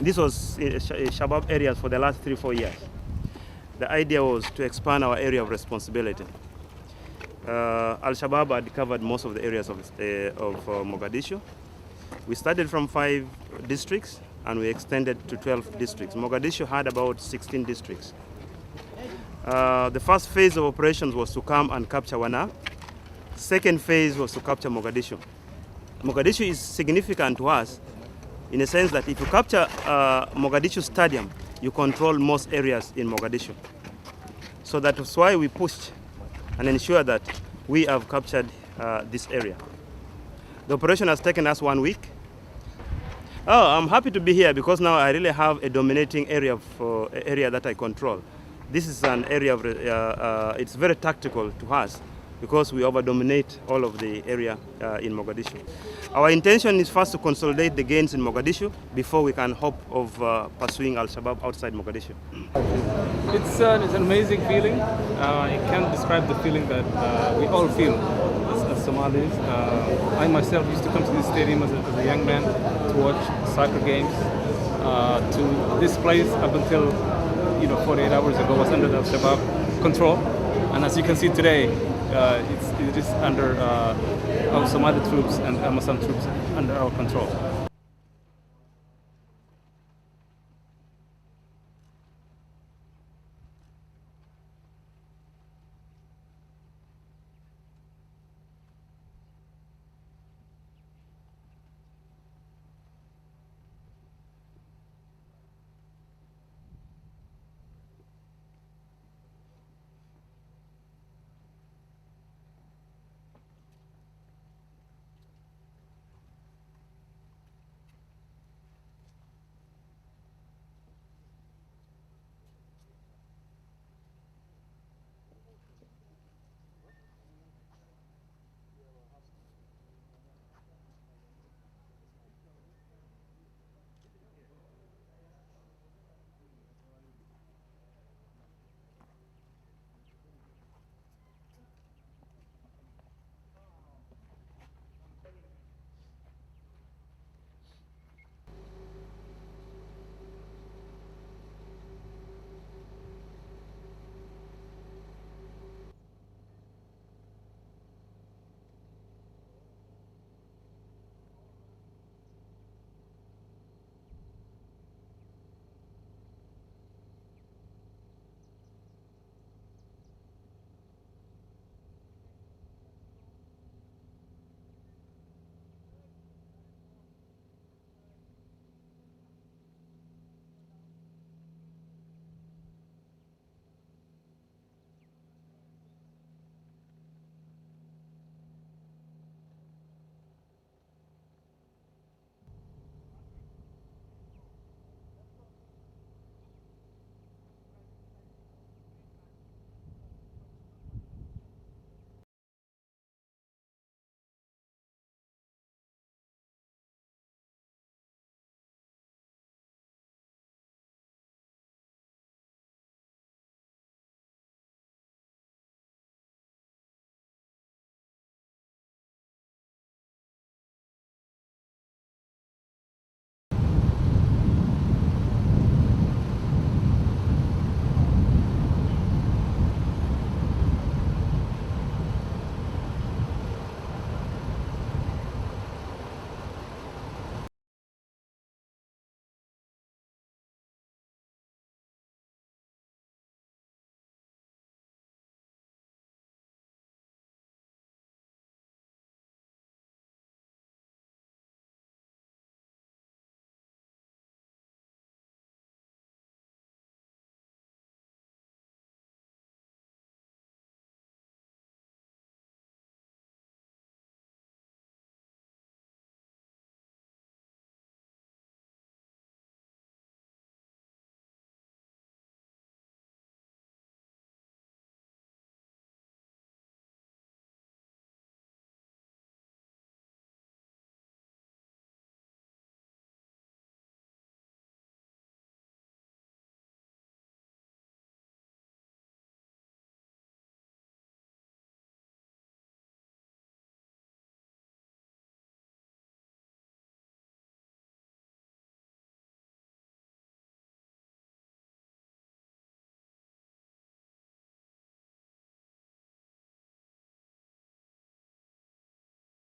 This was Shabab areas for the last 3-4 years. The idea was to expand our area of responsibility. Al-Shabaab had covered most of the areas of Mogadishu. We started from 5 districts and we extended to 12 districts. Mogadishu had about 16 districts. The first phase of operations was to come and capture Wana. Second phase was to capture Mogadishu. Mogadishu is significant to us in a sense that if you capture Mogadishu Stadium, you control most areas in Mogadishu. So that's why we pushed and ensured that we have captured this area. The operation has taken us 1 week. I'm happy to be here because now I really have a dominating area that I control. This is an area of, it's very tactical to us because we over-dominate all of the area in Mogadishu. Our intention is first to consolidate the gains in Mogadishu before we can hope of pursuing Al-Shabaab outside Mogadishu. It's an amazing feeling. I can't describe the feeling that we all feel as Somalis. I myself used to come to this stadium as a young man to watch soccer games. To this place up until 48 hours ago was under the Al-Shabaab control, and as you can see today, it is under our Somali troops and Muslim troops under our control.